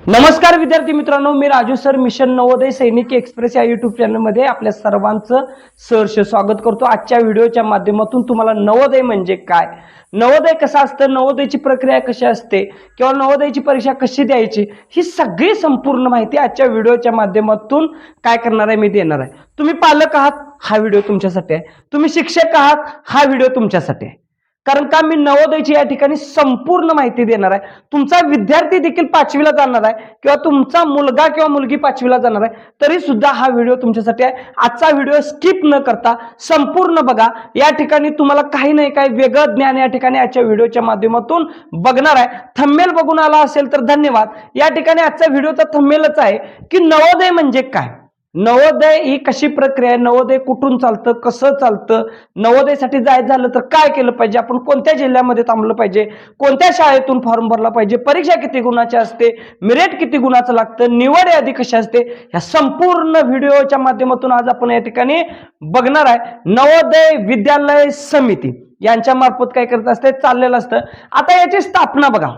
नमस्कार विद्यार्थी मित्रांनो, मी राजू सर मिशन नवोदय सैनिक एक्सप्रेस या युट्यूब चॅनलमध्ये आपल्या सर्वांचं सहर्ष स्वागत करतो। आजच्या व्हिडिओच्या माध्यमातून तुम्हाला नवोदय म्हणजे काय, नवोदय कसं असतं, नवोदयची प्रक्रिया कशी असते किंवा नवोदयची परीक्षा कशी द्यायची, ही सगळी संपूर्ण माहिती आजच्या व्हिडिओच्या माध्यमातून काय करणार आहे मी देणार आहे। तुम्ही पालक आहात, हा व्हिडिओ तुमच्यासाठी आहे। तुम्ही शिक्षक आहात, हा व्हिडिओ तुमच्यासाठी आहे। कारण का मी नवोदयची या ठिकाणी संपूर्ण माहिती देणार आहे। तुमचा विद्यार्थी देखील 5वीला जाणार आहे किंवा तुमचा मुलगा किंवा मुलगी 5वीला जाणार आहे, तरी सुद्धा हा व्हिडिओ तुमच्यासाठी आहे। आजचा व्हिडिओ स्किप न करता संपूर्ण बघा। या ठिकाणी तुम्हाला काही नाही काही वेगळं ज्ञान या ठिकाणी आजच्या व्हिडिओच्या माध्यमातून बघणार आहे। थंबनेल बघून आला असेल तर धन्यवाद। या ठिकाणी आजचा व्हिडिओचा थंबनेलच आहे की नवोदय म्हणजे काय, नवोदय ही कशी प्रक्रिया आहे, नवोदय कुठून चालतं, कसं चालतं, नवोदयसाठी जायचं झालं तर काय केलं पाहिजे, आपण कोणत्या जिल्ह्यामध्ये थांबलं पाहिजे, कोणत्या शाळेतून फॉर्म भरला पाहिजे, परीक्षा किती गुणाची असते, मेरिट किती गुणाचं लागतं, निवड यादी कशी असते, या संपूर्ण व्हिडिओच्या माध्यमातून आज आपण या ठिकाणी बघणार आहे। नवोदय विद्यालय समिती यांच्या मार्फत काय करत असते, चाललेलं असतं। आता याची स्थापना बघा,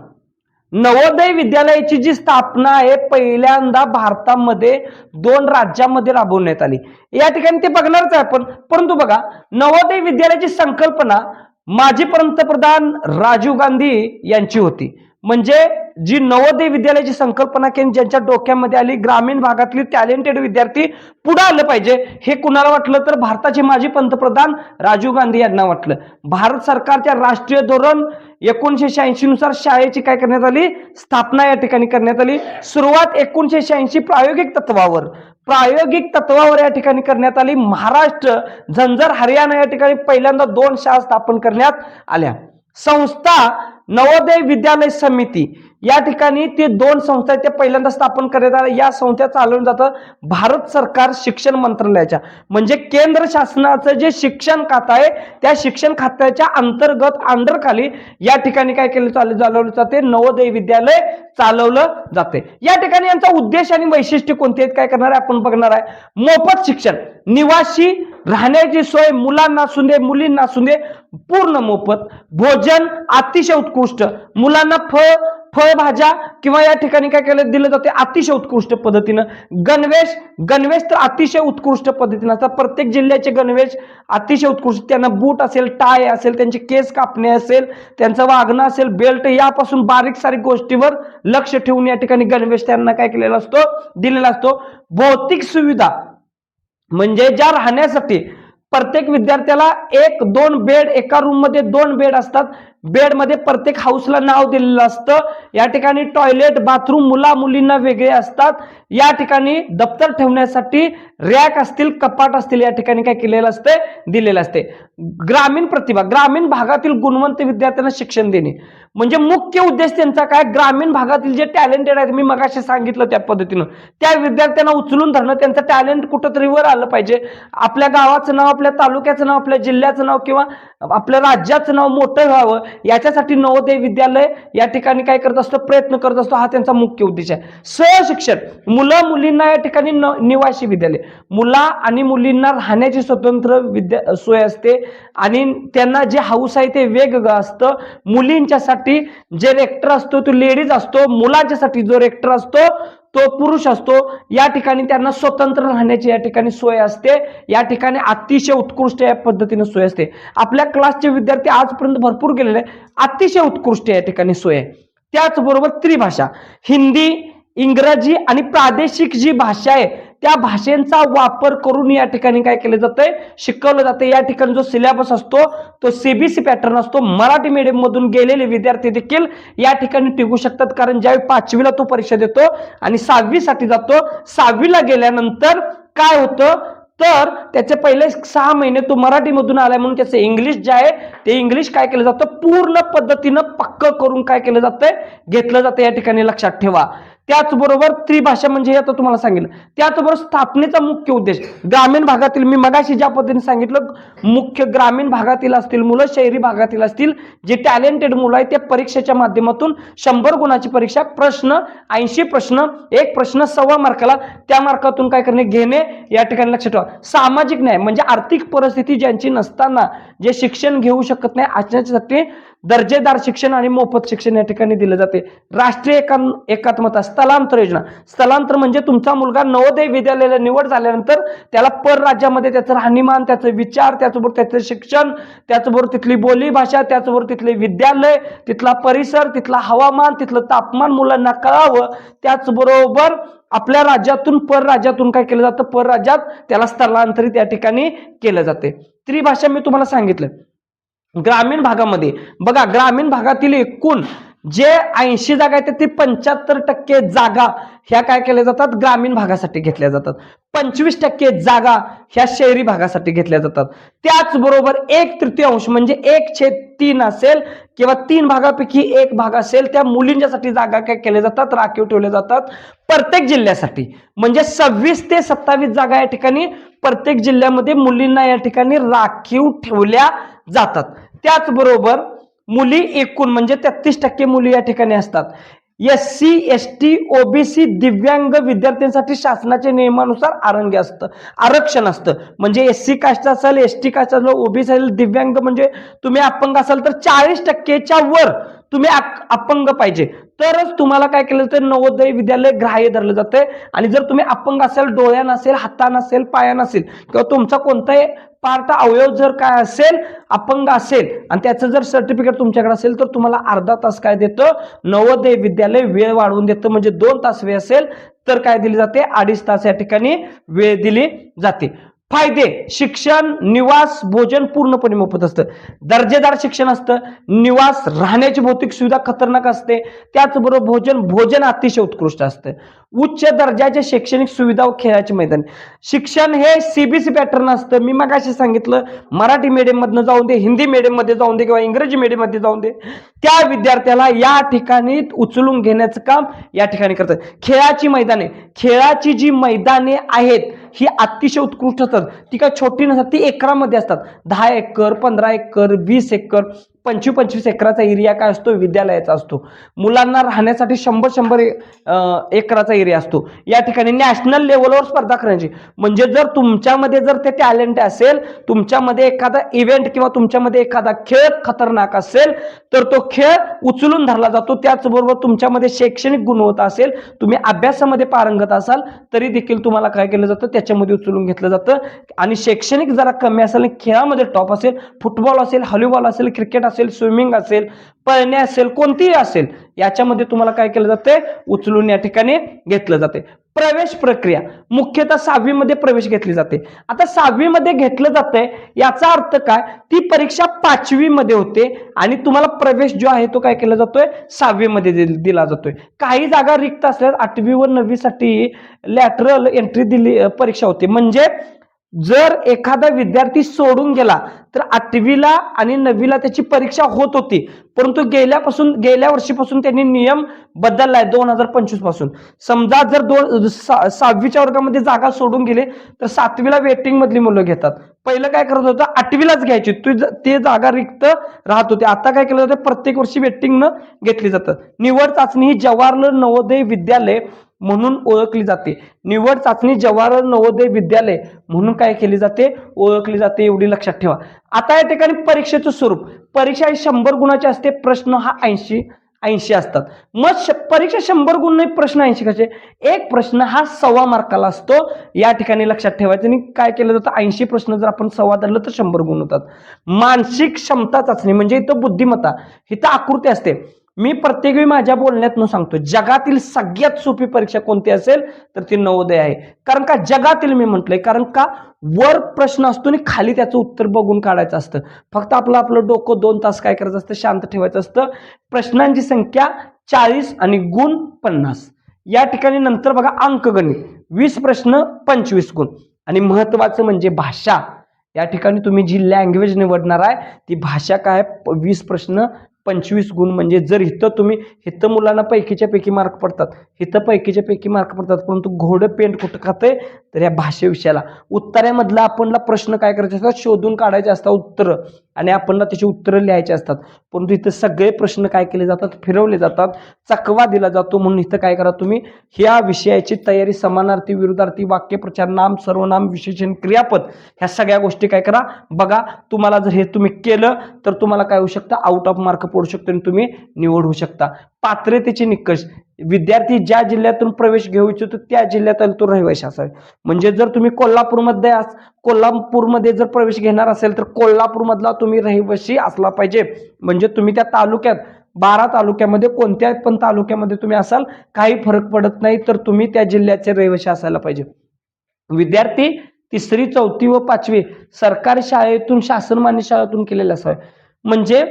नवोदय विद्यालयाची जी स्थापना आहे पहिल्यांदा भारतामध्ये 2 राज्यांमध्ये राबवण्यात आली। या ठिकाणी ते बघणारच आहे आपण, परंतु बघा नवोदय विद्यालयाची संकल्पना माजी पंतप्रधान राजीव गांधी यांची होती। म्हणजे जी नवोदय विद्यालयाची संकल्पना केली, ज्यांच्या डोक्यामध्ये आली, ग्रामीण भागातली टॅलेंटेड विद्यार्थी पुढे आलं पाहिजे, हे कुणाला वाटलं तर भारताचे माजी पंतप्रधान राजीव गांधी यांना वाटलं। भारत सरकारच्या राष्ट्रीय धोरण 1986 नुसार शाळेची काय करण्यात आली, स्थापना या ठिकाणी करण्यात आली। सुरुवात 1986 प्रायोगिक तत्वावर या ठिकाणी करण्यात आली। महाराष्ट्र, झंझर, हरियाणा या ठिकाणी पहिल्यांदा 2 शाळा स्थापन करण्यात आल्या। संस्था नवोदय विद्यालय समिती या ठिकाणी ते 2 संस्था ते पहिल्यांदा स्थापन करण्यात आल्या। या संस्था चालवून जातं भारत सरकार शिक्षण मंत्रालयाच्या, म्हणजे केंद्र शासनाचं जे शिक्षण खातं आहे त्या शिक्षण खात्याच्या अंतर्गत अंडरखाली या ठिकाणी काय केलं चालवलं जाते, नवोदय विद्यालय चालवलं जाते। या ठिकाणी यांचा उद्देश आणि वैशिष्ट्य कोणते आहेत काय करणार आहे आपण बघणार आहे। मोफत शिक्षण, निवासी राहण्याची सोय मुलांना असू दे मुलींना असू दे पूर्ण मोफत, भोजन अतिशय उत्कृष्ट, मुलांना फळभाज्या किंवा या ठिकाणी काय केलं दिलं जाते अतिशय उत्कृष्ट पद्धतीनं। गणवेश तर अतिशय उत्कृष्ट पद्धतीनं असतात, प्रत्येक जिल्ह्याचे गणवेश अतिशय उत्कृष्ट, त्यांना बूट असेल, टाय असेल, त्यांचे केस कापणे असेल, त्यांचं वागणं असेल, बेल्ट, यापासून बारीक सारीक गोष्टीवर लक्ष ठेवून या ठिकाणी गणवेश त्यांना काय केलेला असतो, दिलेला असतो। भौतिक सुविधा म्हणजे ज्या राहण्यासाठी प्रत्येक विद्यार्थ्याला 1-2 बेड, एका रूम मध्ये 2 बेड असतात, बेड मध्ये प्रत्येक हाऊसला नाव दिलेलं असतं। या ठिकाणी टॉयलेट, बाथरूम मुला मुलींना वेगळे असतात। या ठिकाणी दप्तर ठेवण्यासाठी रॅक असतील, कपाट असतील, या ठिकाणी काय केलेलं असते, दिलेलं असते। ग्रामीण प्रतिभा, ग्रामीण भागातील गुणवंत विद्यार्थ्यांना शिक्षण देणे, म्हणजे मुख्य उद्देश त्यांचा काय, ग्रामीण भागातील जे टॅलेंटेड आहेत, मी मगाशी सांगितलं त्या पद्धतीनं, त्या विद्यार्थ्यांना उचलून धरणं, त्यांचं टॅलेंट कुठंतरी वर आलं पाहिजे, आपल्या गावाचं नाव, आपल्या तालुक्याचं नाव, आपल्या जिल्ह्याचं नाव किंवा आपल्या राज्याचं नाव मोठं व्हावं, याच्यासाठी नवोदय विद्यालय या ठिकाणी काय करत असतं, प्रयत्न करत असतो, हा त्यांचा मुख्य उद्देश आहे। सहशिक्षण, मुलं मुलींना या ठिकाणी निवासी विद्यालय, मुला आणि मुलींना राहण्याची स्वतंत्र सोय असते आणि त्यांना जे हाऊस आहे ते वेगवेगळं असतं। मुलींच्यासाठी जे रेक्टर असतो तो लेडीज असतो, मुलांच्यासाठी जो रेक्टर असतो तो पुरुष असतो। या ठिकाणी त्यांना स्वतंत्र राहण्याची या ठिकाणी सोय असते। या ठिकाणी अतिशय उत्कृष्ट या पद्धतीने सोय असते। आपल्या क्लासचे विद्यार्थी आजपर्यंत भरपूर गेलेले, अतिशय उत्कृष्ट या ठिकाणी सोय आहे। त्याचबरोबर त्रिभाषा, हिंदी, इंग्रजी आणि प्रादेशिक जी भाषा आहे त्या भाषेचा वापर करून या ठिकाणी काय केलं जातंय, शिकवलं जातं। या ठिकाणी जो सिलेबस असतो तो सीबीएसई पॅटर्न असतो। मराठी मीडियम मधून गेलेले विद्यार्थी देखील या ठिकाणी टिकू शकतात, कारण ज्यावेळी 5वीला तो परीक्षा देतो आणि 6वी साठी जातो, 6वीला गेल्यानंतर काय होतं तर त्याचे पहिले 6 महिने तो मराठीमधून आलाय म्हणून त्याचं इंग्लिश जे आहे ते इंग्लिश काय केलं जातं, पूर्ण पद्धतीनं पक्क करून काय केलं जातंय, घेतलं जातं। या ठिकाणी लक्षात ठेवा। त्याचबरोबर त्रिभाषा म्हणजे आता तुम्हाला सांगितलं। त्याचबरोबर स्थापनेचा मुख्य उद्देश, ग्रामीण भागातील, मी मगाशी ज्या पद्धतीने सांगितलं, मुख्य ग्रामीण भागातील असतील मुलं, शहरी भागातील असतील, जे टॅलेंटेड मुलं आहेत, त्या परीक्षेच्या माध्यमातून 100 गुणाची परीक्षा, प्रश्न 80 प्रश्न, एक प्रश्न 1.25 मार्काला, त्या मार्कातून काय करणे, घेणे, या ठिकाणी लक्षात ठेवा। सामाजिक न्याय म्हणजे आर्थिक परिस्थिती ज्यांची नसताना जे शिक्षण घेऊ शकत नाही अशासाठी दर्जेदार शिक्षण आणि मोफत शिक्षण या ठिकाणी दिलं जाते. राष्ट्रीय एकात्मता, स्थलांतर योजना. स्थलांतर म्हणजे तुमचा मुलगा नवोदय विद्यालयाला निवड झाल्यानंतर त्याला परराज्यामध्ये त्याचं राहणीमान, त्याचं विचार, त्याचबरोबर त्याचं शिक्षण, त्याचबरोबर तिथली बोली भाषा, त्याचबरोबर तिथले विद्यालय, तिथला परिसर, तिथला हवामान, तिथलं तापमान मुलांना कळावं. त्याचबरोबर आपल्या राज्यातून परराज्यातून काय केलं जातं, परराज्यात त्याला स्थलांतरित या ठिकाणी केलं जाते. त्रिभाषा मी तुम्हाला सांगितलं. ग्रामीण भागामध्ये बघा, ग्रामीण भागातील एकूण जे 80 जागा आहेत ते 75% जागा ह्या काय केल्या जातात, ग्रामीण भागासाठी घेतल्या जातात. 25% जागा ह्या शहरी भागासाठी घेतल्या जातात. त्याचबरोबर 1/3 म्हणजे 1/3 असेल किंवा 3 भागापैकी 1 भाग असेल त्या मुलींच्यासाठी जागा काय केल्या जातात, राखीव ठेवल्या जातात प्रत्येक जिल्ह्यासाठी. म्हणजे 26 ते 27 जागा या ठिकाणी प्रत्येक जिल्ह्यामध्ये मुलींना या ठिकाणी राखीव ठेवल्या जातात. त्याचबरोबर मुली एकूण म्हणजे 33% मुली या ठिकाणी असतात. SC ST OBC दिव्यांग विद्यार्थ्यांसाठी शासनाच्या नियमानुसार आरक्षण असतं. म्हणजे SC कास्ट असेल, ST कास्ट असेल, OBC असेल, दिव्यांग म्हणजे तुम्ही अपंग असाल तर 40%च्या वर तुम्ही अपंग पाहिजे तरच तुम्हाला काय केलं तर नवोदय विद्यालय ग्राह्य धरलं जातंय. आणि जर तुम्ही अपंग असेल, डोळ्या नसेल, हाता नसेल, पाया नसेल किंवा तुमचा कोणताही पार्ट अवयव जर काय असेल, अपंग असेल आणि त्याचं जर सर्टिफिकेट तुमच्याकडे असेल तर तुम्हाला अर्धा तास काय देतं, नवोदय विद्यालय वेळ वाढवून देतं. म्हणजे 2 तास वेळ असेल तर काय दिली जाते, 2.5 तास या ठिकाणी वेळ दिली जाते. फायदे, शिक्षण, निवास, भोजन पूर्णपणे मोफत असतं. दर्जेदार शिक्षण असतं, निवास, राहण्याची भौतिक सुविधा खतरनाक असते, त्याचबरोबर भोजन अतिशय उत्कृष्ट असतं, उच्च दर्जाच्या शैक्षणिक सुविधा व खेळाचे मैदान. शिक्षण हे CBSE पॅटर्न असतं. मी मगाशी सांगितलं, मराठी मीडियम मधनं जाऊन दे, हिंदी मीडियम मध्ये जाऊन दे किंवा इंग्रजी मीडियम मध्ये जाऊन दे, त्या विद्यार्थ्याला या ठिकाणी उचलून घेण्याचं काम या ठिकाणी करतात. खेळाची मैदाने, खेळाची जी मैदाने आहेत ही अतिशय उत्कृष्ट असतात. ती काय छोटी नसतात, ती एकरामध्ये असतात. 10 एकर, 15 एकर, 20 एकर, 25 एकराचा एरिया काय असतो, विद्यालयाचा असतो. मुलांना राहण्यासाठी 100 एकराचा एरिया असतो. या ठिकाणी नॅशनल लेवलवर स्पर्धा करायची. म्हणजे जर तुमच्यामध्ये जर ते टॅलेंट असेल, तुमच्यामध्ये एखादा इव्हेंट किंवा तुमच्यामध्ये एखादा खेळ खतरनाक असेल तर तो खेळ उचलून धरला जातो. त्याचबरोबर तुमच्यामध्ये शैक्षणिक गुणवत्ता असेल, तुम्ही अभ्यासामध्ये पारंगत असाल तरी देखील तुम्हाला काय केलं जातं, त्याच्यामध्ये उचलून घेतलं जातं. आणि शैक्षणिक जरा कमी असेल, खेळामध्ये टॉप असेल, फुटबॉल असेल, व्हॉलीबॉल असेल, क्रिकेट असेल, स्विमिंग असेल, पळणे असेल, कोणतीही असेल, याच्यामध्ये तुम्हाला काय केलं जाते, उचलून या ठिकाणी घेतलं जाते. प्रवेश प्रक्रिया मुख्यतः 6वी मध्ये प्रवेश घेतली जाते. आता 6वी मध्ये घेतलं जातंय याचा अर्थ काय, ती परीक्षा 5वी मध्ये होते आणि तुम्हाला प्रवेश जो आहे तो काय केला जातोय, 6वी मध्ये दिला जातोय. काही जागा रिक्त असल्यास 8वी व 9वी साठी लॅटरल एंट्री परीक्षा होते. म्हणजे जर एखादा विद्यार्थी सोडून गेला तर 8वीला आणि 9वीला त्याची परीक्षा होत होती, परंतु गेल्या वर्षीपासून त्यांनी नियम बदललाय 2025 पासून. समजा जर 6वीच्या वर्गामध्ये जागा सोडून गेले तर 7वीला वेटिंग मधली मुलं घेतात. पहिलं काय करत होतं, 8वीलाच घ्यायची, ते जागा रिक्त राहत होते. आता काय केलं जातं, प्रत्येक वर्षी वेटिंग न घेतली जातं. निवड चाचणी ही जवाहरलाल नवोदय विद्यालय म्हणून ओळखली जाते. निवड चाचणी जवाहरलाल नवोदय विद्यालय म्हणून काय केली जाते, ओळखली जाते, एवढी लक्षात ठेवा. आता या ठिकाणी परीक्षेचं स्वरूप, परीक्षा ही 100 गुणाची असते, प्रश्न हा 80 असतात. मग परीक्षा 100 गुण नाही, प्रश्न 80 कसे, एक प्रश्न हा 1.25 मार्काला असतो. या ठिकाणी लक्षात ठेवायचं. आणि काय केलं जातं, 80 प्रश्न जर आपण 1.25 धरलं तर 100 गुण होतात. मानसिक क्षमता चाचणी म्हणजे इथं बुद्धिमत्ता, इथं आकृती असते. मी प्रत्येक वेळी माझ्या बोलण्यातून सांगतो, जगातील सगळ्यात सोपी परीक्षा कोणती असेल तर ती नवोदय आहे. कारण का जगातील मी म्हटलंय, कारण का वर प्रश्न असतो आणि खाली त्याचं उत्तर बघून काढायचं असतं. फक्त आपलं डोकं 2 तास काय करायचं असतं, शांत ठेवायचं असतं. प्रश्नांची संख्या 40 आणि गुण 50. या ठिकाणी नंतर बघा अंकगणित, 20 प्रश्न 25 गुण. आणि महत्वाचं म्हणजे भाषा, या ठिकाणी तुम्ही जी लँग्वेज निवडणार आहे ती भाषा काय, 20 प्रश्न 25 गुण. म्हणजे जर इथं मुलांना पैकीच्या पैकी मार्क पडतात, इथं पैकीच्या पैकी मार्क पडतात, परंतु घोडं पेंट कुठं खातंय तर या भाषे विषयाला उत्तरामधला आपणला प्रश्न काय करायचे असतात, शोधून काढायचे असतात उत्तरं, आणि आपणला त्याची उत्तरं लिहायची असतात. परंतु इथं सगळे प्रश्न काय केले जातात, फिरवले जातात, चकवा दिला जातो. म्हणून इथं काय करा तुम्ही, ह्या विषयाची तयारी समानार्थी, विरुद्धार्थी, वाक्यप्रचार, नाम, सर्वनाम, विशेषण, क्रियापद, ह्या सगळ्या गोष्टी काय करा बघा. तुम्हाला जर हे तुम्ही केलं तर तुम्हाला काय होऊ शकतं, आउट ऑफ मार्क पडू शकतो आणि तुम्ही निवड होऊ शकता. पात्रतेचे निकष, विद्यार्थी ज्या जिल्ह्यातून प्रवेश घेऊ इच्छितो त्या जिल्ह्यातील तो रहिवासी असावे. म्हणजे जर तुम्ही कोल्हापूरमध्ये जर प्रवेश घेणार असेल तर कोल्हापूरमधला तुम्ही रहिवासी असला पाहिजे. म्हणजे तुम्ही त्या तालुक्यात 12 तालुक्यामध्ये कोणत्या पण तालुक्यामध्ये तुम्ही असाल, काही फरक पडत नाही, तर तुम्ही त्या जिल्ह्याचे रहिवासी असायला पाहिजे. विद्यार्थी 3री 4थी व 5वी सरकारी शाळेतून, शासनमान्य शाळेतून केलेले असावे. म्हणजे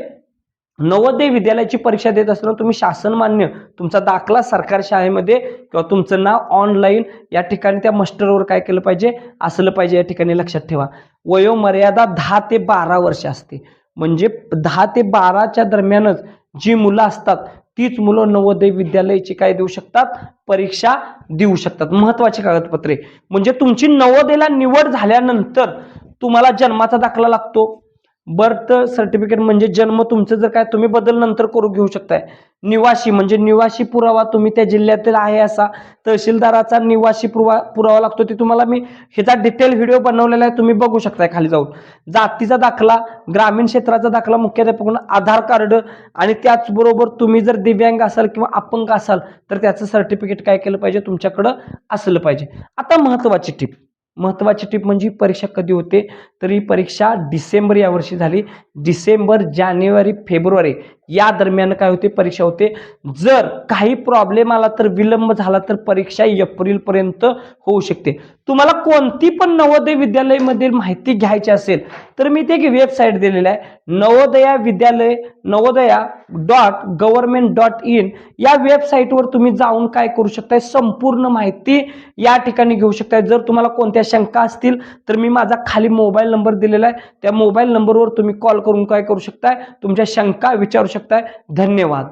नवोदय विद्यालयाची परीक्षा देत असताना तुम्ही शासनमान्य तुमचा दाखला सरकारी शाळेमध्ये किंवा तुमचं नाव ऑनलाईन या ठिकाणी त्या मास्टरवर काय केलं पाहिजे, असलं पाहिजे. या ठिकाणी लक्षात ठेवा, वयोमर्यादा 10 ते 12 वर्ष असते. म्हणजे 10 ते 12च्या दरम्यानच जी मुलं असतात तीच मुलं नवोदय विद्यालयाची काय देऊ शकतात, परीक्षा देऊ शकतात. महत्वाची कागदपत्रे म्हणजे तुमची नवोदयला निवड झाल्यानंतर तुम्हाला जन्माचा दाखला लागतो, बर्थ सर्टिफिकेट म्हणजे जन्म तुमचं जर काय तुम्ही बदल नंतर करू घेऊ शकताय. निवासी म्हणजे निवासी पुरावा, तुम्ही त्या जिल्ह्यातील आहे असा तहसीलदाराचा निवासी पुरावा लागतो. ते तुम्हाला मी ह्याचा डिटेल व्हिडिओ बनवलेला आहे, तुम्ही बघू शकताय खाली जाऊन. जातीचा दाखला, ग्रामीण क्षेत्राचा दाखला, मुख्याध्यापक, आधार कार्ड, आणि त्याचबरोबर तुम्ही जर दिव्यांग असाल किंवा अपंग असाल तर त्याचं सर्टिफिकेट काय केलं पाहिजे, तुमच्याकडं असलं पाहिजे. आता महत्वाची टीप म्हणजे परीक्षा कधी होते, तर ही परीक्षा डिसेंबर या वर्षी झाली. डिसेंबर, जानेवारी, फेब्रुवारी या दरम्यान काय होते, परीक्षा होते. जर काही प्रॉब्लेम आला तर विलंब झाला तर परीक्षा एप्रिल पर्यंत होऊ शकते. तुम्हाला कोणती पण नवोदय विद्यालयामधील माहिती घ्यायची असेल तर मी ते वेबसाईट दिलेलं आहे, नवोदया.government.in या वेबसाईटवर तुम्ही जाऊन काय करू शकताय, संपूर्ण माहिती या ठिकाणी घेऊ शकताय. जर तुम्हाला कोणत्या शंका असतील तर मी माझा खाली मोबाईल नंबर दिलेला आहे, त्या मोबाईल नंबरवर तुम्ही कॉल करून काय करू शकताय, तुमच्या शंका विचारू शकताय. धन्यवाद.